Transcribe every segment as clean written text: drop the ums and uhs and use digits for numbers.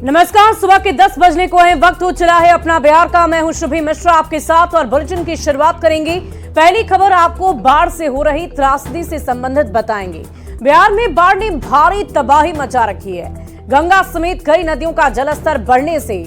नमस्कार, सुबह के 10 बजने को है, वक्त हो चला है अपना बिहार का। मैं हूं शुभी मिश्रा आपके साथ और बुलेटिन की शुरुआत करेंगे। पहली खबर आपको बाढ़ से हो रही त्रासदी से संबंधित बताएंगे। बिहार में बाढ़ ने भारी तबाही मचा रखी है। गंगा समेत कई नदियों का जलस्तर बढ़ने से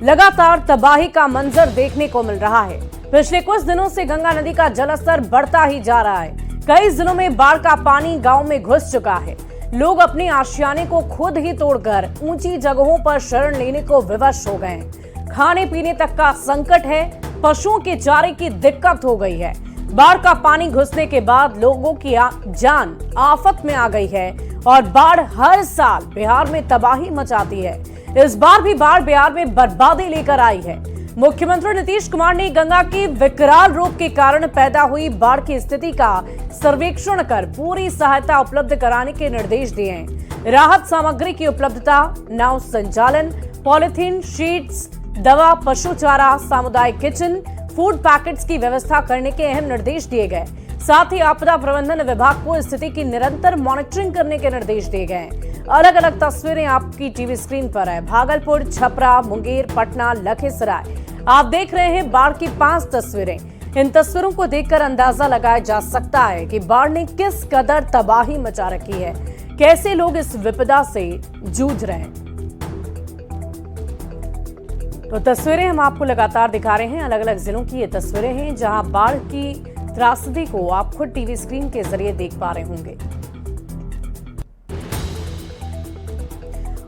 लगातार तबाही का मंजर देखने को मिल रहा है। पिछले कुछ दिनों से गंगा नदी का जलस्तर बढ़ता ही जा रहा है। कई जिलों में बाढ़ का पानी गांव में घुस चुका है। लोग अपने आशियाने को खुद ही तोड़कर ऊंची जगहों पर शरण लेने को विवश हो गए। खाने पीने तक का संकट है। पशुओं के चारे की दिक्कत हो गई है। बाढ़ का पानी घुसने के बाद लोगों की जान आफत में आ गई है और बाढ़ हर साल बिहार में तबाही मचाती है। इस बार भी बाढ़ बिहार में बर्बादी लेकर आई है। मुख्यमंत्री नीतीश कुमार ने गंगा के विकराल रूप के कारण पैदा हुई बाढ़ की स्थिति का सर्वेक्षण कर पूरी सहायता उपलब्ध कराने के निर्देश दिए हैं। राहत सामग्री की उपलब्धता, नाव संचालन, पॉलिथीन शीट्स, दवा, पशु चारा, सामुदायिक किचन, फूड पैकेट्स की व्यवस्था करने के अहम निर्देश दिए गए। साथ ही आपदा प्रबंधन विभाग को स्थिति की निरंतर मॉनिटरिंग करने के निर्देश दिए गए। अलग अलग तस्वीरें आपकी टीवी स्क्रीन पर है। भागलपुर, छपरा, मुंगेर, पटना, लखीसराय, आप देख रहे हैं बाढ़ की 5 तस्वीरें। इन तस्वीरों को देखकर अंदाजा लगाया जा सकता है कि बाढ़ ने किस कदर तबाही मचा रखी है, कैसे लोग इस विपदा से जूझ रहे हैं। तो तस्वीरें हम आपको लगातार दिखा रहे हैं। अलग अलग जिलों की ये तस्वीरें हैं जहां बाढ़ की त्रासदी को आप खुद टीवी स्क्रीन के जरिए देख पा रहे होंगे।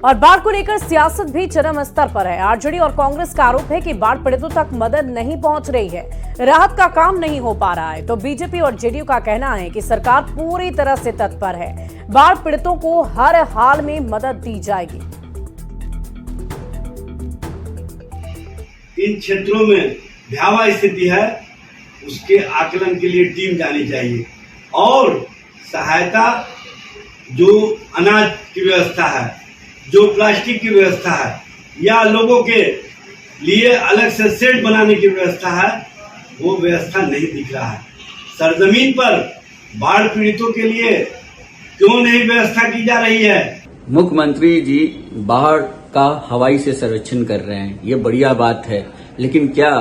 और बाढ़ को लेकर सियासत भी चरम स्तर पर है। आरजेडी और कांग्रेस का आरोप है कि बाढ़ पीड़ितों तक मदद नहीं पहुंच रही है, राहत का काम नहीं हो पा रहा है। तो बीजेपी और जेडीयू का कहना है कि सरकार पूरी तरह से तत्पर है। बाढ़ पीड़ितों को हर हाल में मदद दी जाएगी। इन क्षेत्रों में भयावह स्थिति है, उसके आकलन के लिए टीम जानी चाहिए और सहायता, जो अनाज की व्यवस्था है, जो प्लास्टिक की व्यवस्था है या लोगों के लिए अलग से शेड बनाने की व्यवस्था है, वो व्यवस्था नहीं दिख रहा है। सरजमीन पर बाढ़ पीड़ितों के लिए क्यों नहीं व्यवस्था की जा रही है? मुख्यमंत्री जी बाढ़ का हवाई से सर्वेक्षण कर रहे हैं, ये बढ़िया बात है, लेकिन क्या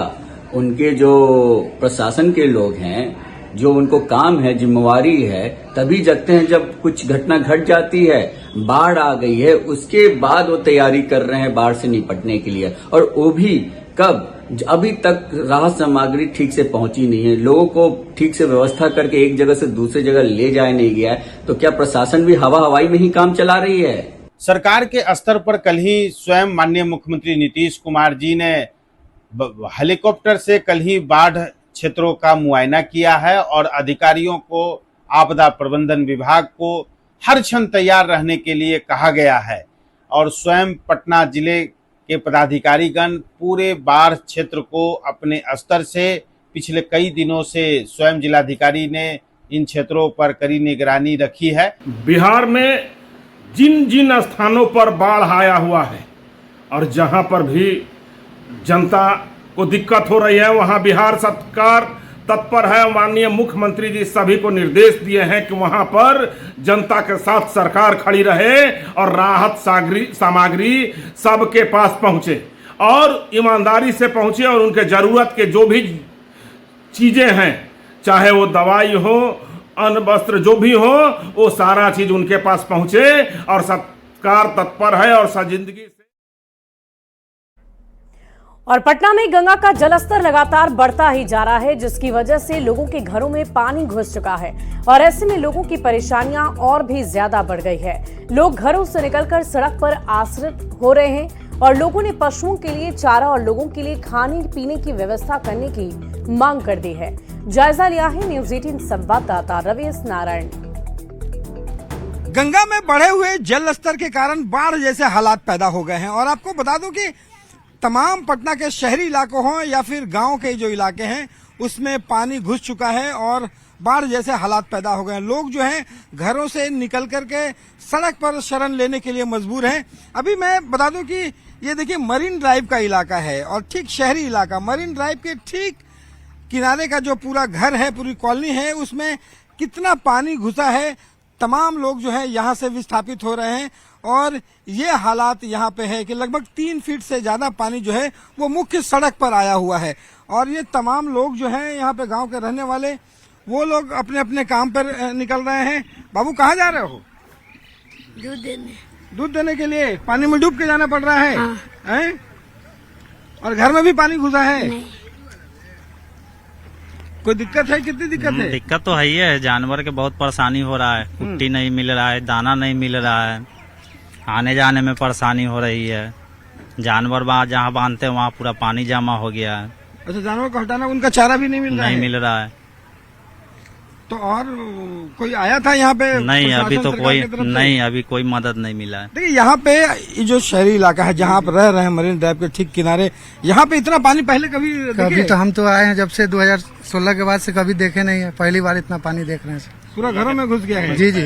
उनके जो प्रशासन के लोग हैं, जो उनको काम है, जिम्मेवारी है, तभी जगते हैं जब कुछ घटना घट जाती है, बाढ़ आ गई है, उसके बाद वो तैयारी कर रहे हैं बाढ़ से निपटने के लिए। और वो भी कब? अभी तक राहत सामग्री ठीक से पहुंची नहीं है, लोगों को ठीक से व्यवस्था करके एक जगह से दूसरी जगह ले जाया नहीं गया है। तो क्या प्रशासन भी हवाई में ही काम चला रही है? सरकार के स्तर पर कल ही स्वयं माननीय मुख्यमंत्री नीतीश कुमार जी ने हेलीकॉप्टर से कल ही बाढ़ क्षेत्रों का मुआयना किया है और अधिकारियों को, आपदा प्रबंधन विभाग को हर क्षण तैयार रहने के लिए कहा गया है। और स्वयं पटना जिले के पदाधिकारीगण पूरे बाढ़ क्षेत्र को अपने स्तर से पिछले कई दिनों से स्वयं जिलाधिकारी ने इन क्षेत्रों पर कड़ी निगरानी रखी है। बिहार में जिन जिन स्थानों पर बाढ़ आया हुआ है और जहां पर भी जनता को दिक्कत हो रही है, वहां बिहार सरकार तत्पर है। माननीय मुख्यमंत्री जी सभी को निर्देश दिए हैं कि वहां पर जनता के साथ सरकार खड़ी रहे और राहत सामग्री सबके पास पहुंचे और ईमानदारी से पहुंचे और उनके जरूरत के जो भी चीजें हैं, चाहे वो दवाई हो, अन्न वस्त्र जो भी हो, वो सारा चीज उनके पास पहुंचे और सरकार तत्पर है और जिंदगी से। और पटना में गंगा का जलस्तर लगातार बढ़ता ही जा रहा है, जिसकी वजह से लोगों के घरों में पानी घुस चुका है और ऐसे में लोगों की परेशानियां और भी ज्यादा बढ़ गई है। लोग घरों से निकलकर सड़क पर आश्रित हो रहे हैं और लोगों ने पशुओं के लिए चारा और लोगों के लिए खाने पीने की व्यवस्था करने की मांग कर दी है। जायजा लिया है न्यूज 18 संवाददाता रवीश नारायण। गंगा में बढ़े हुए जल स्तर के कारण बाढ़ जैसे हालात पैदा हो गए हैं और आपको बता दूं कि तमाम पटना के शहरी इलाकों हों या फिर गांव के जो इलाके हैं, उसमें पानी घुस चुका है और बाढ़ जैसे हालात पैदा हो गए हैं। लोग जो हैं घरों से निकल करके सड़क पर शरण लेने के लिए मजबूर हैं। अभी मैं बता दूं कि ये देखिए मरीन ड्राइव का इलाका है और ठीक शहरी इलाका, मरीन ड्राइव के ठीक किनारे का जो पूरा घर है, पूरी कॉलोनी है, उसमें कितना पानी घुसा है। तमाम लोग जो है यहाँ से विस्थापित हो रहे हैं और ये हालात यहाँ पे है कि लगभग 3 फीट से ज्यादा पानी जो है वो मुख्य सड़क पर आया हुआ है। और ये तमाम लोग जो हैं यहाँ पे गांव के रहने वाले, वो लोग अपने अपने काम पर निकल रहे हैं। बाबू कहाँ जा रहे हो? दूध देने के लिए पानी में डूब के जाना पड़ रहा है। हाँ। हैं? और घर में भी पानी घुसा है। नहीं। कोई दिक्कत है? कितनी दिक्कत है? दिक्कत तो है ही है, जानवर के बहुत परेशानी हो रहा है। कुट्टी नहीं मिल रहा है, दाना नहीं मिल रहा है, आने जाने में परेशानी हो रही है। जानवर जहाँ बांधते हैं वहाँ पूरा पानी जमा हो गया है। अच्छा, जानवर को हटाना, उनका चारा भी नहीं मिल रहा है? नहीं मिल रहा है। तो और कोई आया था यहाँ पे? नहीं, अभी तो सरकार कोई की तरफ से? नहीं, अभी कोई मदद नहीं मिला है। देखिए यहाँ पे ये जो शहरी इलाका है जहाँ आप रह रहे हैं, मरीन ड्राइव के ठीक किनारे, यहाँ पे इतना पानी पहले कभी तो हम तो आए हैं जब से 2016 के बाद से कभी देखे नहीं है, पहली बार इतना पानी देख रहे हैं। पूरा घरों में घुस गया है? जी जी,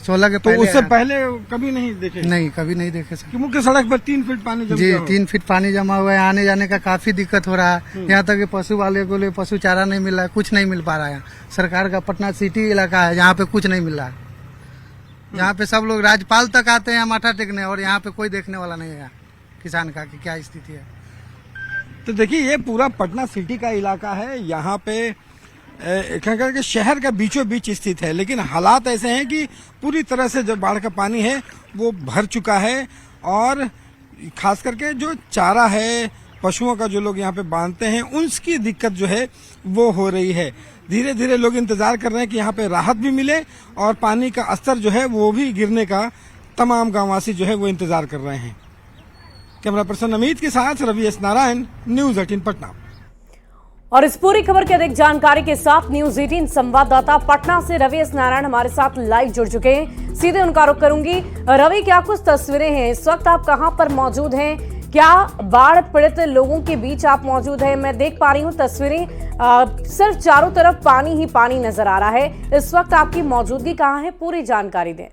16 के तो पहले उससे आया। पहले कभी नहीं देखे? नहीं, कभी नहीं देखे सर। कि मुख्य सड़क पर 3 फीट पानी जम जी, गया हो? 3 फीट पानी जमा हुआ है, आने जाने का काफी दिक्कत हो रहा है। यहाँ तक कि पशु वाले को लिए पशु चारा नहीं मिल रहा है, कुछ नहीं मिल पा रहा है। सरकार का पटना सिटी इलाका है, यहाँ पे कुछ नहीं मिल रहा है। यहाँ पे सब लोग राज्यपाल तक आते हैं माथा टेकने, और यहाँ पे कोई देखने वाला नहीं है किसान का कि क्या स्थिति है। तो देखिए ये पूरा पटना सिटी का इलाका है, यहाँ पे के शहर का बीचों बीच स्थित है, लेकिन हालात ऐसे हैं कि पूरी तरह से जो बाढ़ का पानी है वो भर चुका है। और खास करके जो चारा है, पशुओं का जो लोग यहाँ पे बांधते हैं, उसकी दिक्कत जो है वो हो रही है। धीरे धीरे लोग इंतजार कर रहे हैं कि यहाँ पे राहत भी मिले और पानी का स्तर जो है वो भी गिरने का तमाम गांववासी जो है वो इंतजार कर रहे हैं। कैमरा पर्सन अमित के साथ रवि एस नारायण, न्यूज 18 पटना। और इस पूरी खबर की अधिक जानकारी के साथ न्यूज 18 संवाददाता पटना से रवि एस नारायण हमारे साथ लाइव जुड़ चुके हैं। सीधे उनका रुख करूंगी। रवि, क्या कुछ तस्वीरें हैं? इस वक्त आप कहां पर मौजूद हैं? क्या बाढ़ पीड़ित लोगों के बीच आप मौजूद हैं? मैं देख पा रही हूं तस्वीरें, सिर्फ चारों तरफ पानी ही पानी नजर आ रहा है। इस वक्त आपकी मौजूदगी कहां है? पूरी जानकारी दें।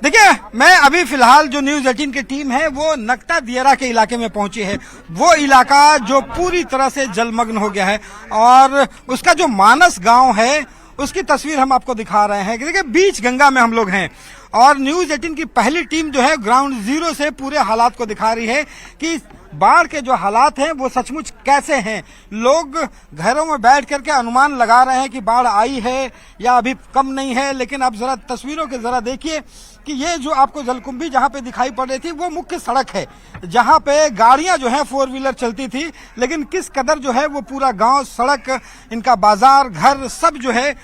देखिए, मैं अभी फिलहाल जो न्यूज 18 की टीम है वो नक्ता दियरा के इलाके में पहुंची है। वो इलाका जो पूरी तरह से जलमग्न हो गया है और उसका जो मानस गांव है उसकी तस्वीर हम आपको दिखा रहे हैं। देखिए, बीच गंगा में हम लोग हैं और न्यूज 18 की पहली टीम जो है ग्राउंड जीरो से पूरे हालात को दिखा रही है कि बाढ़ के जो हालात हैं वो सचमुच कैसे हैं। लोग घरों में बैठ करके अनुमान लगा रहे हैं कि बाढ़ आई है या अभी कम नहीं है, लेकिन आप जरा तस्वीरों के जरा देखिए कि ये जो आपको जलकुंभी जहां पे दिखाई पड़ रही थी वो मुख्य सड़क है जहां पे गाड़ियां जो है 4 व्हीलर चलती थी, लेकिन किस कदर जो है वो पूरा गांव, सड़क, इनका बाजार, घर सब जो है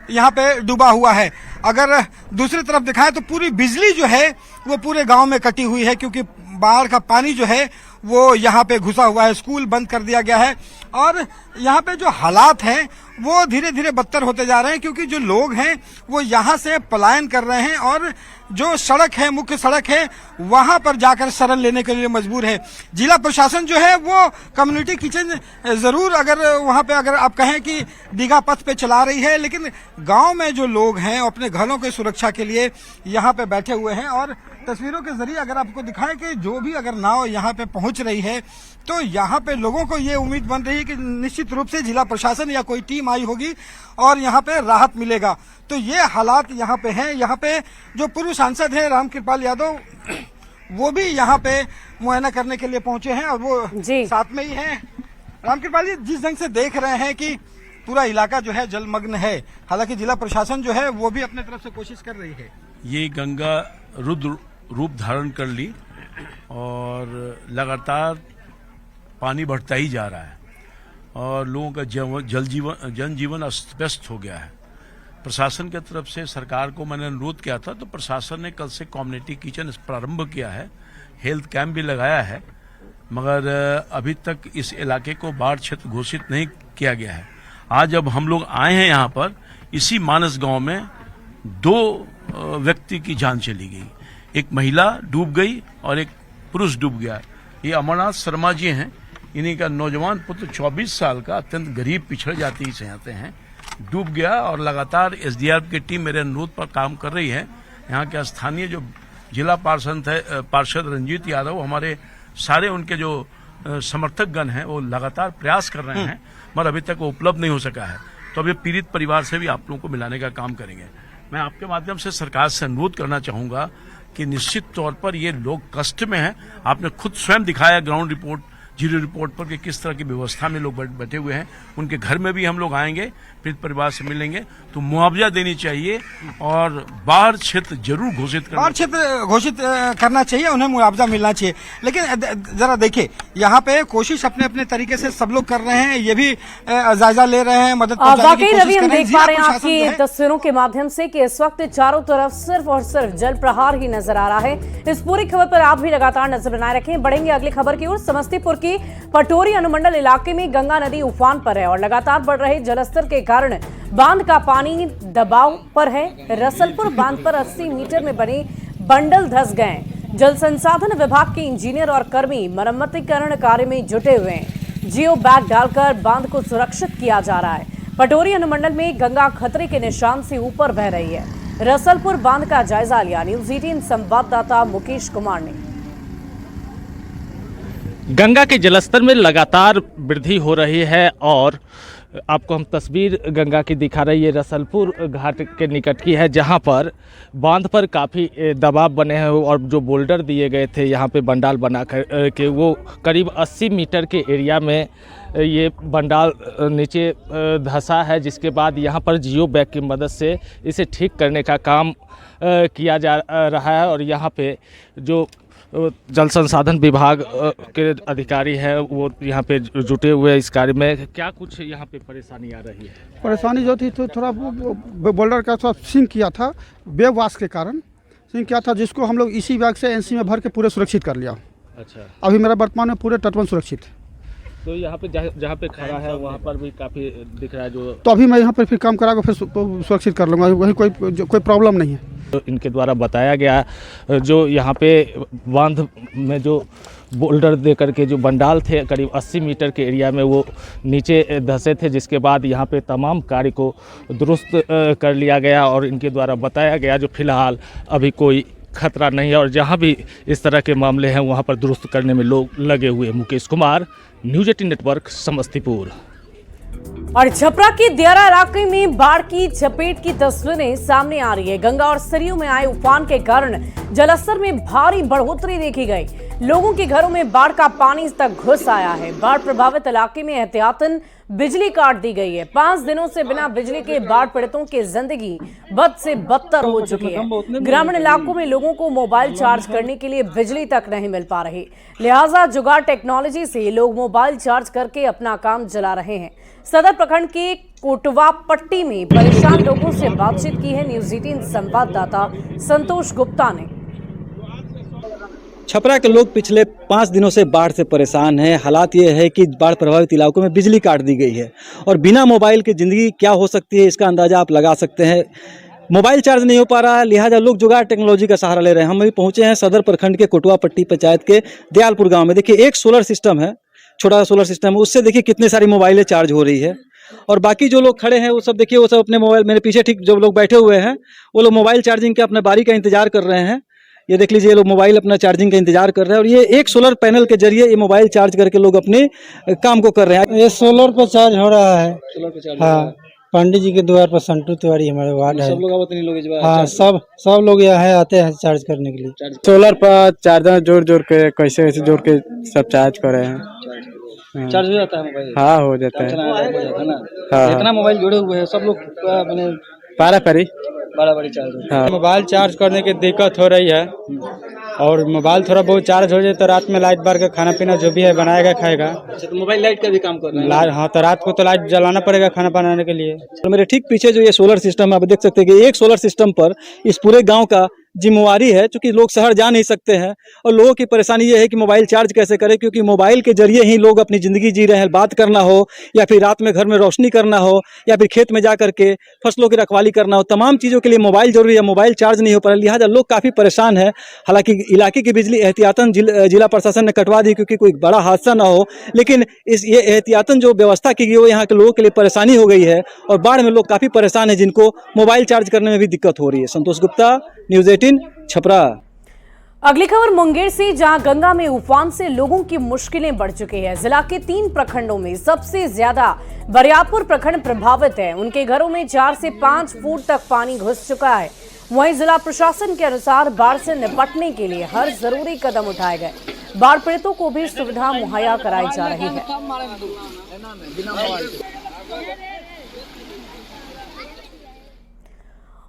यहाँ पे डूबा हुआ है। अगर दूसरी तरफ दिखाएं तो पूरी बिजली जो है वो पूरे गांव में कटी हुई है क्योंकि बाढ़ का पानी जो है वो यहाँ पे घुसा हुआ है। स्कूल बंद कर दिया गया है और यहाँ पे जो हालात हैं वो धीरे धीरे बदतर होते जा रहे हैं क्योंकि जो लोग हैं वो यहाँ से पलायन कर रहे हैं और जो सड़क है, मुख्य सड़क है, वहां पर जाकर शरण लेने के लिए मजबूर है। जिला प्रशासन जो है वो कम्युनिटी किचन जरूर अगर वहां पे अगर आप कहें कि दीघा पथ पे चला रही है, लेकिन गांव में जो लोग हैं अपने घरों की सुरक्षा के लिए यहाँ पे बैठे हुए हैं। और तस्वीरों के जरिए अगर आपको दिखाएं कि जो भी अगर नाव यहाँ पे पहुंच रही है तो यहाँ पे लोगों को ये उम्मीद बन रही है कि निश्चित रूप से जिला प्रशासन या कोई टीम आई होगी और यहाँ पे राहत मिलेगा। तो ये हालात यहाँ पे हैं। यहाँ पे जो पूर्व सांसद हैं रामकृपाल यादव, वो भी यहाँ पे मुआयना करने के लिए पहुंचे हैं और वो साथ में ही हैं। रामकृपाल जी, जिस ढंग से देख रहे हैं कि पूरा इलाका जो है जलमग्न है, हालांकि जिला प्रशासन जो है वो भी अपने तरफ से कोशिश कर रही है। ये गंगा रुद्र रूप धारण कर ली और लगातार पानी बढ़ता ही जा रहा है और लोगों का जनजीवन अस्त व्यस्त हो गया है। प्रशासन की तरफ से सरकार को मैंने अनुरोध किया था तो प्रशासन ने कल से कम्युनिटी किचन प्रारंभ किया है, हेल्थ कैंप भी लगाया है, मगर अभी तक इस इलाके को बाढ़ क्षेत्र घोषित नहीं किया गया है। आज अब हम लोग आए हैं यहाँ पर, इसी मानस गांव में 2 व्यक्ति की जान चली गई, एक महिला डूब गई और एक पुरुष डूब गया। ये अमरनाथ शर्मा जी हैं, इन्हीं का नौजवान पुत्र 24 साल का अत्यंत गरीब पिछड़ जाति से आते हैं, डूब गया और लगातार एसडीआरएफ की टीम मेरे अनुरोध पर काम कर रही है। यहाँ के स्थानीय जो जिला पार्षद रंजीत यादव, हमारे सारे उनके जो समर्थक गण हैं वो लगातार प्रयास कर रहे हैं, मगर अभी तक वो उपलब्ध नहीं हो सका है। तो अब ये पीड़ित परिवार से भी आप लोगों को मिलाने का काम करेंगे। मैं आपके माध्यम से सरकार से अनुरोध करना चाहूंगा कि निश्चित तौर पर ये लोग कष्ट में हैं। आपने खुद स्वयं दिखाया ग्राउंड रिपोर्ट, जीरो रिपोर्ट पर कि किस तरह की व्यवस्था में लोग बैठे हुए हैं। उनके घर में भी हम लोग आएंगे, पीड़ित परिवार से मिलेंगे, तो मुआवजा देनी चाहिए और बाढ़ क्षेत्र जरूर घोषित करना, बाढ़ क्षेत्र घोषित करना चाहिए, उन्हें मुआवजा मिलना चाहिए। लेकिन जरा देखिए, यहाँ पे कोशिश अपने अपने तरीके से सब लोग कर रहे हैं, ये भी जायजा ले रहे हैं, मदद पहुंचाने की कोशिश कर रहे हैं। हम देख पा रहे हैं आपकी तस्वीरों के माध्यम से कि इस वक्त चारों तरफ सिर्फ और सिर्फ जल प्रहार ही नजर आ रहा है। इस पूरी खबर पर आप भी लगातार नजर बनाए रखें। बढ़ेंगे अगली खबर की ओर। समस्तीपुर की पटोरी अनुमंडल इलाके में गंगा नदी उफान पर है और लगातार बढ़ रहे जलस्तर के कारण बांध का पानी दबाव पर है। रसलपुर बांध पर 80 मीटर में बने बंडल धंस गए। जल संसाधन विभाग के इंजीनियर और कर्मी मरम्मतीकरण कार्य में जुटे हुए हैं। जियो बैग डालकर बांध को सुरक्षित किया जा रहा है। पटोरी अनुमंडल में गंगा खतरे के निशान से ऊपर बह रही है। रसलपुर बांध का जायजा लिया न्यूज़ 18 संवाददाता मुकेश कुमार ने। गंगा के जलस्तर में लगातार वृद्धि हो रही है और आपको हम तस्वीर गंगा की दिखा रही है। रसलपुर घाट के निकट की है, जहां पर बांध पर काफ़ी दबाव बने हैं और जो बोल्डर दिए गए थे यहाँ पे बंडाल बना कर के, वो करीब 80 मीटर के एरिया में ये बंडाल नीचे धंसा है, जिसके बाद यहाँ पर जियो बैग की मदद से इसे ठीक करने का काम किया जा रहा है। और यहाँ पे जो जल संसाधन विभाग के अधिकारी हैं वो यहाँ पे जुटे हुए इस कार्य में। क्या कुछ यहाँ पे परेशानी आ रही है? परेशानी जो थी तो थोड़ा बोल्डर का थोड़ा सिंक किया था, वेव वाश के कारण सिंक किया था, जिसको हम लोग इसी बैग से एनसी में भर के पूरे सुरक्षित कर लिया। अच्छा, अभी मेरा वर्तमान में पूरे तटबंध सुरक्षित है। तो यहाँ पे जहाँ पे खड़ा है वहाँ पर भी काफ़ी दिख रहा है जो, तो अभी मैं यहाँ पर फिर काम करा फिर सुरक्षित कर लूँगा, वही कोई प्रॉब्लम नहीं है। तो इनके द्वारा बताया गया जो यहाँ पे बांध में जो बोल्डर दे करके जो बंडाल थे करीब 80 मीटर के एरिया में वो नीचे धंसे थे, जिसके बाद यहाँ पे तमाम कार्य को दुरुस्त कर लिया गया और इनके द्वारा बताया गया जो फिलहाल अभी कोई खतरा नहीं है और जहाँ भी इस तरह के मामले हैं वहाँ पर दुरुस्त करने में लोग लगे हुए। Mukesh Kumar, news 18 network, Samastipur. और छपरा की दियारा इलाके में बाढ़ की चपेट की तस्वीरें सामने आ रही है। गंगा और सरयू में आए उफान के कारण जलस्तर में भारी बढ़ोतरी देखी गई। लोगों के घरों में बाढ़ का पानी तक घुस आया है। बाढ़ प्रभावित इलाके में एहतियातन बिजली काट दी गई है। 5 दिनों से बिना बिजली के बाढ़ पीड़ितों की जिंदगी बद से बदतर हो चुकी है। ग्रामीण इलाकों में लोगों को मोबाइल चार्ज करने के लिए बिजली तक नहीं मिल पा रही, लिहाजा जुगाड़ टेक्नोलॉजी से लोग मोबाइल चार्ज करके अपना काम चला रहे हैं। सदर प्रखंड के कोटवा पट्टी में परेशान लोगों से बातचीत की है न्यूज़ 18 संवाददाता संतोष गुप्ता ने। छपरा के लोग पिछले 5 दिनों से बाढ़ से परेशान हैं। हालात ये है कि बाढ़ प्रभावित इलाकों में बिजली काट दी गई है और बिना मोबाइल की ज़िंदगी क्या हो सकती है इसका अंदाज़ा आप लगा सकते हैं। मोबाइल चार्ज नहीं हो पा रहा है, लिहाजा लोग जुगाड़ टेक्नोलॉजी का सहारा ले रहे हैं। हम अभी पहुंचे हैं सदर प्रखंड के कोटवा पट्टी पंचायत के दयालपुर गाँव में। देखिए, एक सोलर सिस्टम है, छोटा सा सोलर सिस्टम है, उससे देखिए कितनी सारी मोबाइलें चार्ज हो रही है। और बाकी जो लोग खड़े हैं वो सब देखिए, वो सब अपने मोबाइल, मेरे पीछे ठीक जो लोग बैठे हुए हैं वो लोग मोबाइल चार्जिंग के अपने बारी का इंतजार कर रहे हैं। ये देख लीजिए, ये लोग मोबाइल अपना चार्जिंग का इंतजार कर रहे हैं और ये एक सोलर पैनल के जरिए ये मोबाइल चार्ज करके लोग अपने काम को कर रहे हैं। ये सोलर पर चार्ज हो रहा है। सोलर पर चार्ज, हाँ, पंडित जी के द्वार पर संतू तिवारी हमारे वार्ड है। सब लोग आवत नहीं लोग, हाँ, सब लोग यहाँ आते हैं चार्ज करने के लिए। सोलर पर चार्जर जोड़ के कैसे जोड़ के सब चार्ज कर रहे हैं। चार्ज हो जाता है मोबाइल? हाँ, हो जाता है ना। हाँ, इतना मोबाइल जुड़े हुए हैं, सब लोग मैंने बड़ा चार्ज। हाँ, मोबाइल चार्ज करने की दिक्कत हो रही है और मोबाइल थोड़ा बहुत चार्ज हो जाए तो रात में लाइट बार का खाना पीना जो भी है बनाएगा खाएगा। अच्छा, तो मोबाइल लाइट का भी काम कर रहा है? हाँ, तो रात को तो लाइट जलाना पड़ेगा खाना बनाने के लिए। तो मेरे ठीक पीछे जो ये सोलर सिस्टम है, आप देख सकते हैं कि एक सोलर सिस्टम पर इस पूरे गाँव का जिम्मेवारी है, क्योंकि लोग शहर जा नहीं सकते हैं और लोगों की परेशानी ये है कि मोबाइल चार्ज कैसे करें, क्योंकि मोबाइल के जरिए ही लोग अपनी ज़िंदगी जी रहे हैं। बात करना हो या फिर रात में घर में रोशनी करना हो या फिर खेत में जा करके फसलों की रखवाली करना हो, तमाम चीज़ों के लिए मोबाइल जरूरी है। मोबाइल चार्ज नहीं हो पा रहा, लिहाजा लोग काफ़ी परेशान है। हालांकि इलाके की बिजली एहतियातन जिला प्रशासन ने कटवा दी क्योंकि कोई बड़ा हादसा ना हो, लेकिन ये एहतियातन जो व्यवस्था की गई वो यहाँ के लोगों के लिए परेशानी हो गई है और बाढ़ में लोग काफ़ी परेशान है, जिनको मोबाइल चार्ज करने में भी दिक्कत हो रही है। संतोष गुप्ता, न्यूज़ 18 छपरा। अगली खबर मुंगेर से, जहां गंगा में उफान से लोगों की मुश्किलें बढ़ चुकी है। जिला के 3 प्रखंडों में सबसे ज्यादा बरियारपुर प्रखंड प्रभावित है। उनके घरों में 4 से 5 फुट तक पानी घुस चुका है। वहीं जिला प्रशासन के अनुसार बाढ़ से निपटने के लिए हर जरूरी कदम उठाए गए। बाढ़ पीड़ितों को भी सुविधा मुहैया कराई जा रही है।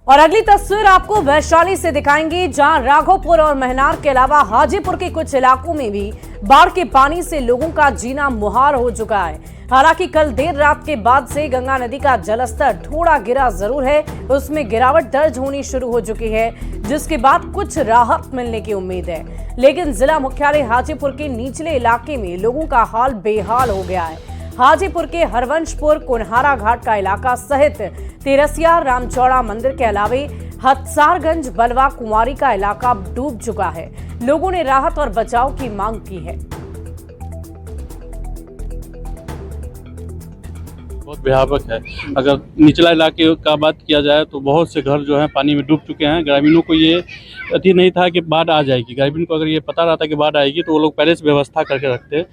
और अगली तस्वीर आपको वैशाली से दिखाएंगे, जहां राघोपुर और महनार के अलावा हाजीपुर के कुछ इलाकों में भी बाढ़ के पानी से लोगों का जीना मुहाल हो चुका है। हालांकि कल देर रात के बाद से गंगा नदी का जलस्तर थोड़ा गिरा जरूर है, उसमें गिरावट दर्ज होनी शुरू हो चुकी है, जिसके बाद कुछ राहत मिलने की उम्मीद है। लेकिन जिला मुख्यालय हाजीपुर के निचले इलाके में लोगों का हाल बेहाल हो गया है। हाजीपुर के हरवंशपुर, कुन्हारा घाट का इलाका सहित तेरसिया, रामचौड़ा मंदिर के अलावे हथसारगंज, बलवा, कुंवारी का इलाका डूब चुका है। लोगों ने राहत और बचाव की मांग की है। बहुत भयावह है। अगर निचला इलाके का बात किया जाए तो बहुत से घर जो है पानी में डूब चुके हैं। ग्रामीणों को ये अति नहीं था कि बाढ़ आ जाएगी। ग्रामीण को अगर ये पता रहता कि बाढ़ आएगी तो वो लोग पहले से व्यवस्था करके रखते।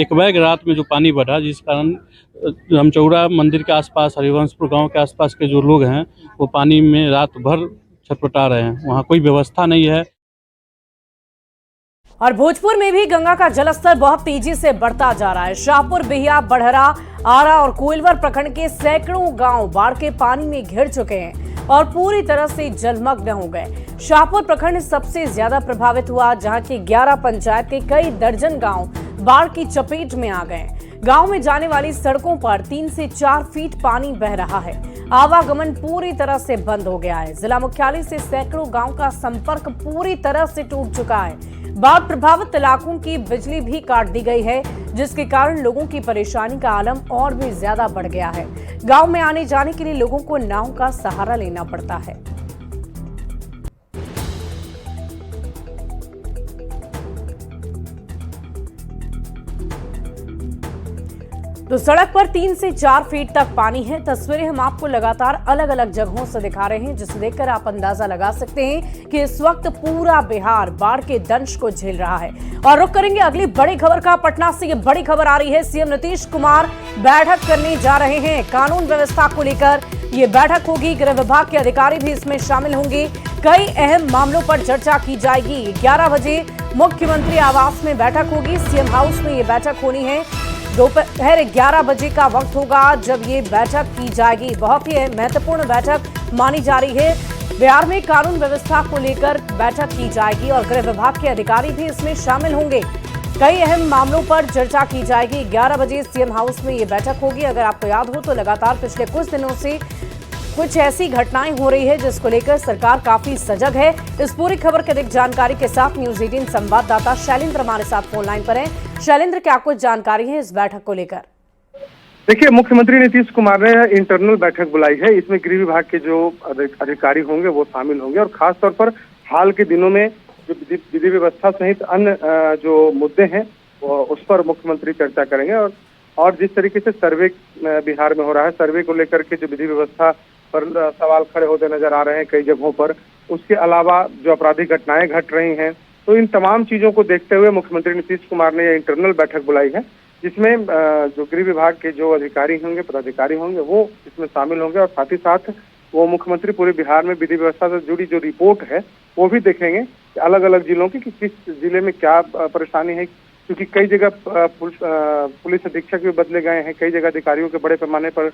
एक बैग रात में जो पानी बढ़ा, जिस कारण रामचौड़ा मंदिर के आसपास, हरिवंशपुर गांव के आसपास के जो लोग हैं वो पानी में रात भर छटपटा रहे हैं। वहाँ कोई व्यवस्था नहीं है। और भोजपुर में भी गंगा का जलस्तर बहुत तेजी से बढ़ता जा रहा है। शाहपुर, बिहिया, बढ़हरा, आरा और कोइलवर प्रखंड के सैकड़ों गांव बाढ़ के पानी में घिर चुके हैं और पूरी तरह से जलमग्न हो गए। शाहपुर प्रखंड सबसे ज्यादा प्रभावित हुआ, जहां की 11 पंचायत के कई दर्जन गांव बाढ़ की चपेट में आ गए। गांव में जाने वाली सड़कों पर 3 से 4 फीट पानी बह रहा है। आवागमन पूरी तरह से बंद हो गया है। जिला मुख्यालय से सैकड़ों गांव का संपर्क पूरी तरह से टूट चुका है। बाढ़ प्रभावित इलाकों की बिजली भी काट दी गई है, जिसके कारण लोगों की परेशानी का आलम और भी ज्यादा बढ़ गया है। गांव में आने जाने के लिए लोगों को नाव का सहारा लेना पड़ता है। तो सड़क पर 3 से 4 फीट तक पानी है। तस्वीरें हम आपको लगातार अलग अलग जगहों से दिखा रहे हैं, जिसे देखकर आप अंदाजा लगा सकते हैं कि इस वक्त पूरा बिहार बाढ़ के दंश को झेल रहा है। और रुख करेंगे अगली बड़ी खबर का। पटना से ये बड़ी खबर आ रही है। सीएम नीतीश कुमार बैठक करने जा रहे हैं। कानून व्यवस्था को लेकर ये बैठक होगी। गृह विभाग के अधिकारी भी इसमें शामिल होंगे। कई अहम मामलों पर चर्चा की जाएगी। 11 बजे मुख्यमंत्री आवास में बैठक होगी। सीएम हाउस में ये बैठक होनी है। दोपहर 11 बजे का वक्त होगा जब ये बैठक की जाएगी। बहुत ही महत्वपूर्ण बैठक मानी जा रही है। बिहार में कानून व्यवस्था को लेकर बैठक की जाएगी और गृह विभाग के अधिकारी भी इसमें शामिल होंगे। कई अहम मामलों पर चर्चा की जाएगी। 11 बजे सीएम हाउस में ये बैठक होगी। अगर आपको याद हो तो लगातार पिछले कुछ दिनों से कुछ ऐसी घटनाएं हो रही है जिसको लेकर सरकार काफी सजग है। इस पूरी खबर की अधिक जानकारी के साथ न्यूज 18 संवाददाता शैलेंद्र हमारे साथ फोन लाइन पर हैं। शैलेंद्र, क्या कुछ जानकारी है इस बैठक को लेकर? देखिए, मुख्यमंत्री नीतीश कुमार ने इंटरनल बैठक बुलाई है। इसमें गृह विभाग के जो अधिकारी होंगे वो शामिल होंगे और खास तौर पर हाल के दिनों में जो विधि व्यवस्था सहित अन्य जो मुद्दे हैं उस पर मुख्यमंत्री चर्चा करेंगे। और जिस तरीके से सर्वे बिहार में हो रहा है, सर्वे को लेकर के जो विधि व्यवस्था पर सवाल खड़े होते नजर आ रहे हैं कई जगहों पर, उसके अलावा जो आपराधिक घटनाएं घट रही हैं, तो इन तमाम चीजों को देखते हुए मुख्यमंत्री नीतीश कुमार ने यह इंटरनल बैठक बुलाई है, जिसमें जो गृह विभाग के जो अधिकारी होंगे, पदाधिकारी होंगे, वो इसमें शामिल होंगे। और साथ ही साथ वो मुख्यमंत्री पूरे बिहार में विधि व्यवस्था से जुड़ी जो रिपोर्ट है वो भी देखेंगे कि अलग अलग जिलों की कि किस जिले में क्या परेशानी है, क्योंकि कई जगह पुलिस अधीक्षक भी बदले गए हैं, कई जगह अधिकारियों के बड़े पैमाने पर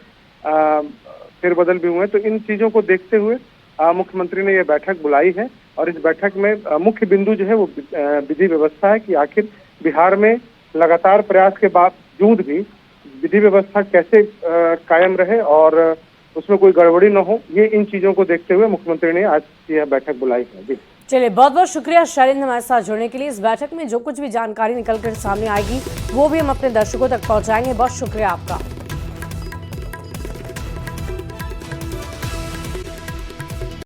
फेरबदल भी हुए। तो इन चीजों को देखते हुए मुख्यमंत्री ने यह बैठक बुलाई है और इस बैठक में मुख्य बिंदु जो है वो विधि व्यवस्था है कि आखिर बिहार में लगातार प्रयास के बावजूद भी विधि व्यवस्था कैसे कायम रहे और उसमें कोई गड़बड़ी न हो। ये इन चीजों को देखते हुए मुख्यमंत्री ने आज यह बैठक बुलाई है। जी चलिए, बहुत बहुत शुक्रिया शैलेंद्र हमारे साथ जुड़ने के लिए। इस बैठक में जो कुछ भी जानकारी निकल कर सामने आएगी वो भी हम अपने दर्शकों तक पहुंचाएंगे। बहुत शुक्रिया आपका।